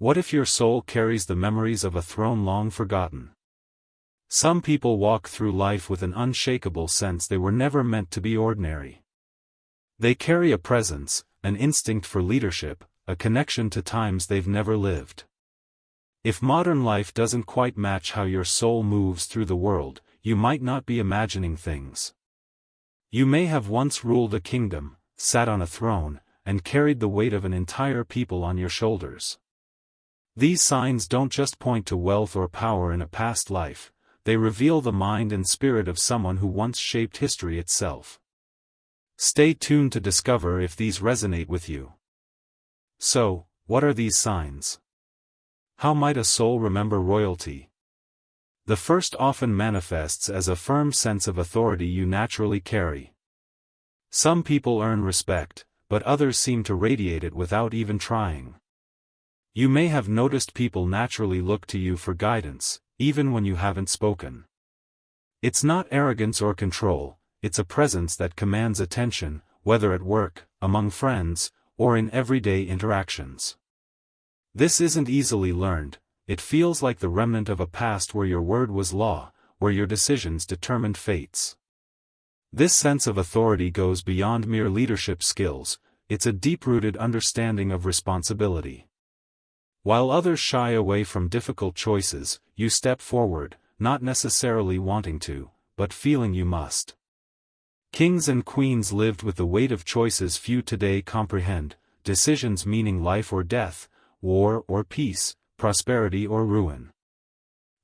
What if your soul carries the memories of a throne long forgotten? Some people walk through life with an unshakable sense they were never meant to be ordinary. They carry a presence, an instinct for leadership, a connection to times they've never lived. If modern life doesn't quite match how your soul moves through the world, you might not be imagining things. You may have once ruled a kingdom, sat on a throne, and carried the weight of an entire people on your shoulders. These signs don't just point to wealth or power in a past life, they reveal the mind and spirit of someone who once shaped history itself. Stay tuned to discover if these resonate with you. So, what are these signs? How might a soul remember royalty? The first often manifests as a firm sense of authority you naturally carry. Some people earn respect, but others seem to radiate it without even trying. You may have noticed people naturally look to you for guidance, even when you haven't spoken. It's not arrogance or control, it's a presence that commands attention, whether at work, among friends, or in everyday interactions. This isn't easily learned, it feels like the remnant of a past where your word was law, where your decisions determined fates. This sense of authority goes beyond mere leadership skills, it's a deep-rooted understanding of responsibility. While others shy away from difficult choices, you step forward, not necessarily wanting to, but feeling you must. Kings and queens lived with the weight of choices few today comprehend, decisions meaning life or death, war or peace, prosperity or ruin.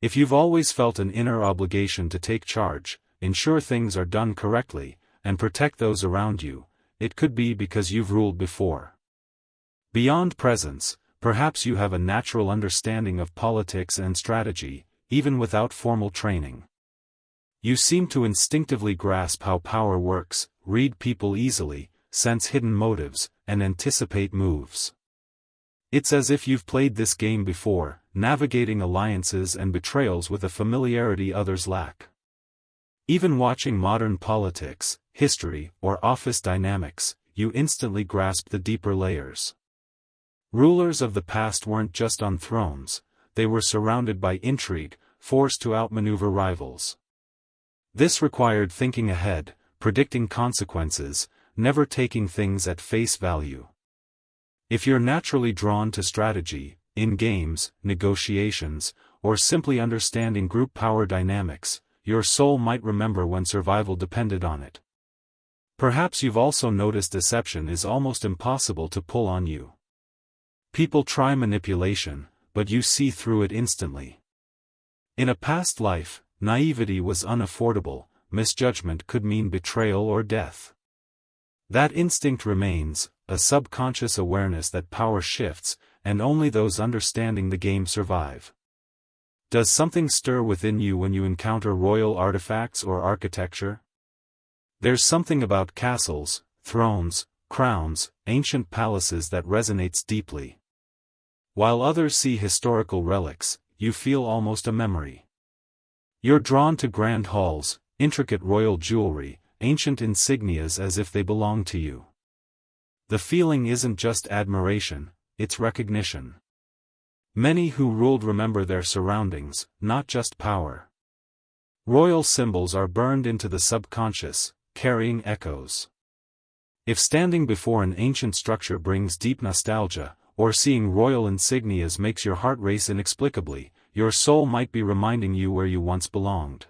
If you've always felt an inner obligation to take charge, ensure things are done correctly, and protect those around you, it could be because you've ruled before. Beyond presence, perhaps you have a natural understanding of politics and strategy, even without formal training. You seem to instinctively grasp how power works, read people easily, sense hidden motives, and anticipate moves. It's as if you've played this game before, navigating alliances and betrayals with a familiarity others lack. Even watching modern politics, history, or office dynamics, you instantly grasp the deeper layers. Rulers of the past weren't just on thrones, they were surrounded by intrigue, forced to outmaneuver rivals. This required thinking ahead, predicting consequences, never taking things at face value. If you're naturally drawn to strategy, in games, negotiations, or simply understanding group power dynamics, your soul might remember when survival depended on it. Perhaps you've also noticed deception is almost impossible to pull on you. People try manipulation, but you see through it instantly. In a past life, naivety was unaffordable, misjudgment could mean betrayal or death. That instinct remains, a subconscious awareness that power shifts, and only those understanding the game survive. Does something stir within you when you encounter royal artifacts or architecture? There's something about castles, thrones, crowns, ancient palaces that resonates deeply. While others see historical relics, you feel almost a memory. You're drawn to grand halls, intricate royal jewelry, ancient insignias as if they belong to you. The feeling isn't just admiration, it's recognition. Many who ruled remember their surroundings, not just power. Royal symbols are burned into the subconscious, carrying echoes. If standing before an ancient structure brings deep nostalgia, or seeing royal insignias makes your heart race inexplicably, your soul might be reminding you where you once belonged.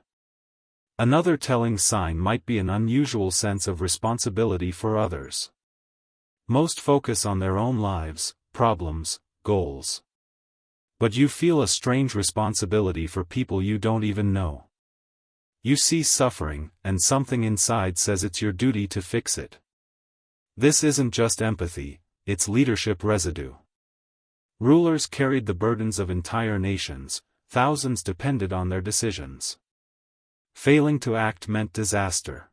Another telling sign might be an unusual sense of responsibility for others. Most focus on their own lives, problems, goals. But you feel a strange responsibility for people you don't even know. You see suffering, and something inside says it's your duty to fix it. This isn't just empathy, it's leadership residue. Rulers carried the burdens of entire nations, thousands depended on their decisions. Failing to act meant disaster.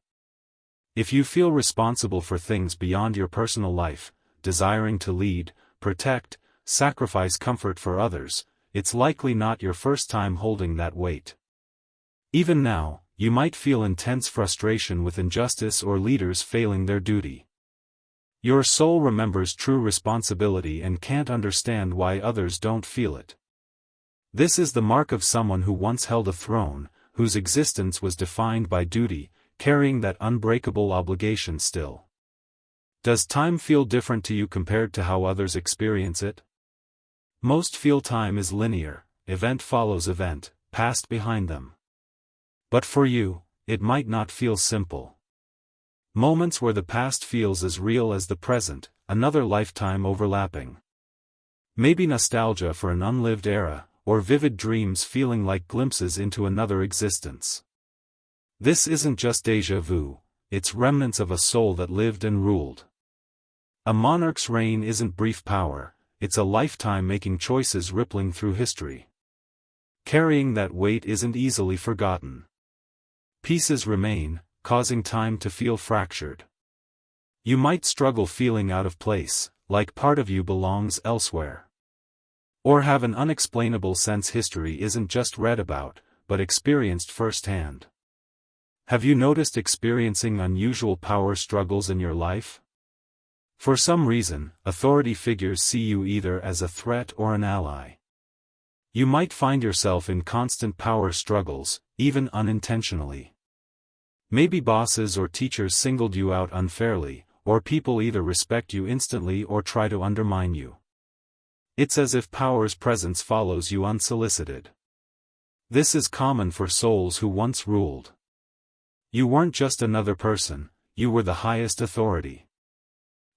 If you feel responsible for things beyond your personal life, desiring to lead, protect, sacrifice comfort for others, it's likely not your first time holding that weight. Even now, you might feel intense frustration with injustice or leaders failing their duty. Your soul remembers true responsibility and can't understand why others don't feel it. This is the mark of someone who once held a throne, whose existence was defined by duty, carrying that unbreakable obligation still. Does time feel different to you compared to how others experience it? Most feel time is linear, event follows event, past behind them. But for you, it might not feel simple. Moments where the past feels as real as the present, another lifetime overlapping. Maybe nostalgia for an unlived era, or vivid dreams feeling like glimpses into another existence. This isn't just déjà vu, it's remnants of a soul that lived and ruled. A monarch's reign isn't brief power, it's a lifetime making choices rippling through history. Carrying that weight isn't easily forgotten. Pieces remain, causing time to feel fractured. You might struggle feeling out of place, like part of you belongs elsewhere. Or have an unexplainable sense history isn't just read about, but experienced firsthand. Have you noticed experiencing unusual power struggles in your life? For some reason, authority figures see you either as a threat or an ally. You might find yourself in constant power struggles, even unintentionally. Maybe bosses or teachers singled you out unfairly, or people either respect you instantly or try to undermine you. It's as if power's presence follows you unsolicited. This is common for souls who once ruled. You weren't just another person, you were the highest authority.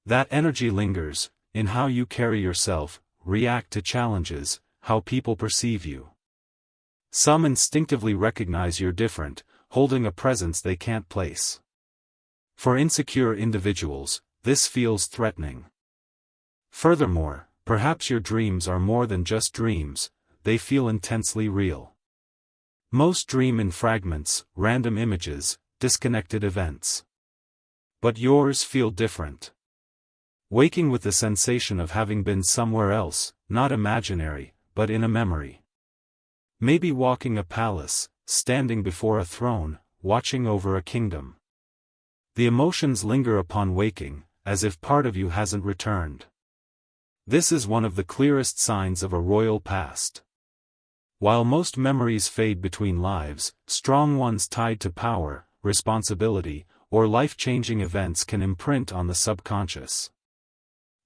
That energy lingers, in how you carry yourself, react to challenges, how people perceive you. Some instinctively recognize you're different, holding a presence they can't place. For insecure individuals, this feels threatening. Furthermore, perhaps your dreams are more than just dreams, they feel intensely real. Most dream in fragments, random images, disconnected events. But yours feel different. Waking with the sensation of having been somewhere else, not imaginary, but in a memory. Maybe walking a palace, standing before a throne, watching over a kingdom. The emotions linger upon waking, as if part of you hasn't returned. This is one of the clearest signs of a royal past. While most memories fade between lives, strong ones tied to power, responsibility, or life-changing events can imprint on the subconscious.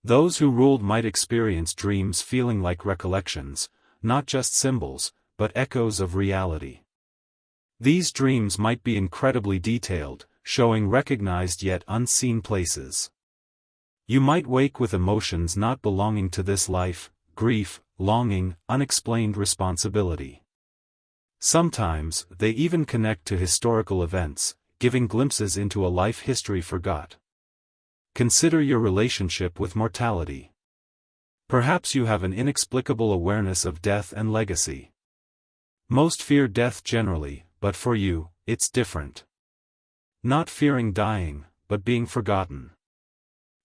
Those who ruled might experience dreams feeling like recollections, not just symbols, but echoes of reality. These dreams might be incredibly detailed, showing recognized yet unseen places. You might wake with emotions not belonging to this life, grief, longing, unexplained responsibility. Sometimes, they even connect to historical events, giving glimpses into a life history forgot. Consider your relationship with mortality. Perhaps you have an inexplicable awareness of death and legacy. Most fear death generally, but for you, it's different. Not fearing dying, but being forgotten.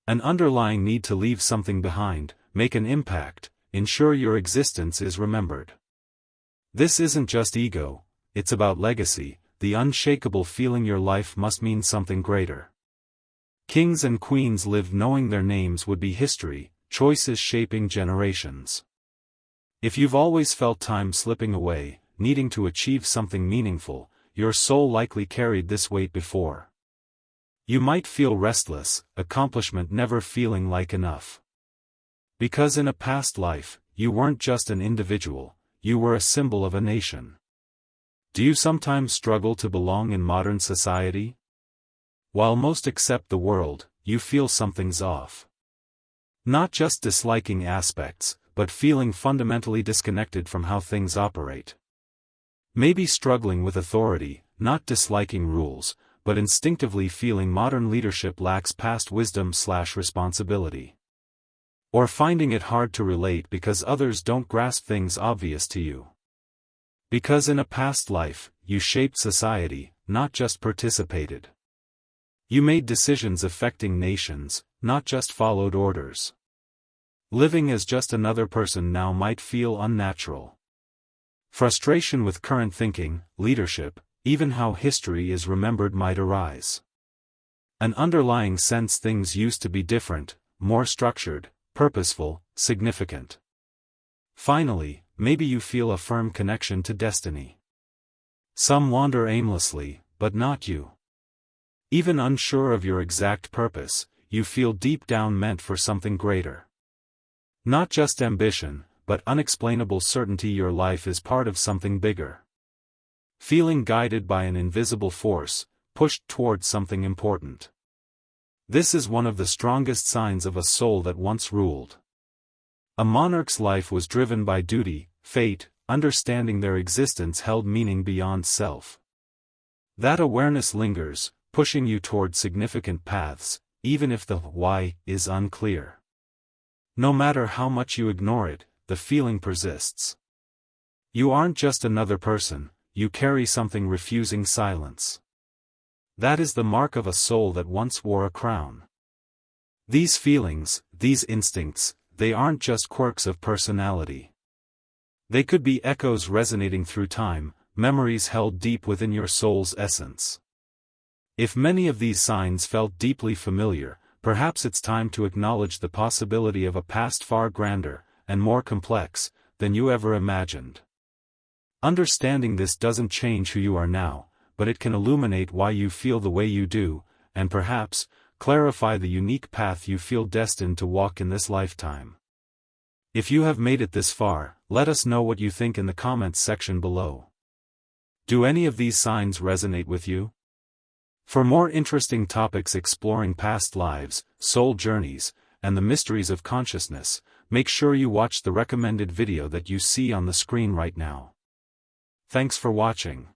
An underlying need to leave something behind, make an impact, ensure your existence is remembered. This isn't just ego, it's about legacy, the unshakable feeling your life must mean something greater. Kings and queens lived knowing their names would be history, choices shaping generations. If you've always felt time slipping away, needing to achieve something meaningful, your soul likely carried this weight before. You might feel restless, accomplishment never feeling like enough. Because in a past life, you weren't just an individual, you were a symbol of a nation. Do you sometimes struggle to belong in modern society? While most accept the world, you feel something's off. Not just disliking aspects, but feeling fundamentally disconnected from how things operate. Maybe struggling with authority, not disliking rules, but instinctively feeling modern leadership lacks past wisdom/responsibility. Or finding it hard to relate because others don't grasp things obvious to you. Because in a past life, you shaped society, not just participated. You made decisions affecting nations, not just followed orders. Living as just another person now might feel unnatural. Frustration with current thinking, leadership, even how history is remembered might arise. An underlying sense things used to be different, more structured, purposeful, significant. Finally, maybe you feel a firm connection to destiny. Some wander aimlessly, but not you. Even unsure of your exact purpose, you feel deep down meant for something greater. Not just ambition, but unexplainable certainty your life is part of something bigger. Feeling guided by an invisible force, pushed towards something important. This is one of the strongest signs of a soul that once ruled. A monarch's life was driven by duty, fate, understanding their existence held meaning beyond self. That awareness lingers, pushing you toward significant paths, even if the why is unclear. No matter how much you ignore it, the feeling persists. You aren't just another person, you carry something refusing silence. That is the mark of a soul that once wore a crown. These feelings, these instincts, they aren't just quirks of personality. They could be echoes resonating through time, memories held deep within your soul's essence. If many of these signs felt deeply familiar, perhaps it's time to acknowledge the possibility of a past far grander, and more complex, than you ever imagined. Understanding this doesn't change who you are now, but it can illuminate why you feel the way you do, and perhaps, clarify the unique path you feel destined to walk in this lifetime. If you have made it this far, let us know what you think in the comments section below. Do any of these signs resonate with you? For more interesting topics exploring past lives, soul journeys, and the mysteries of consciousness, make sure you watch the recommended video that you see on the screen right now. Thanks for watching.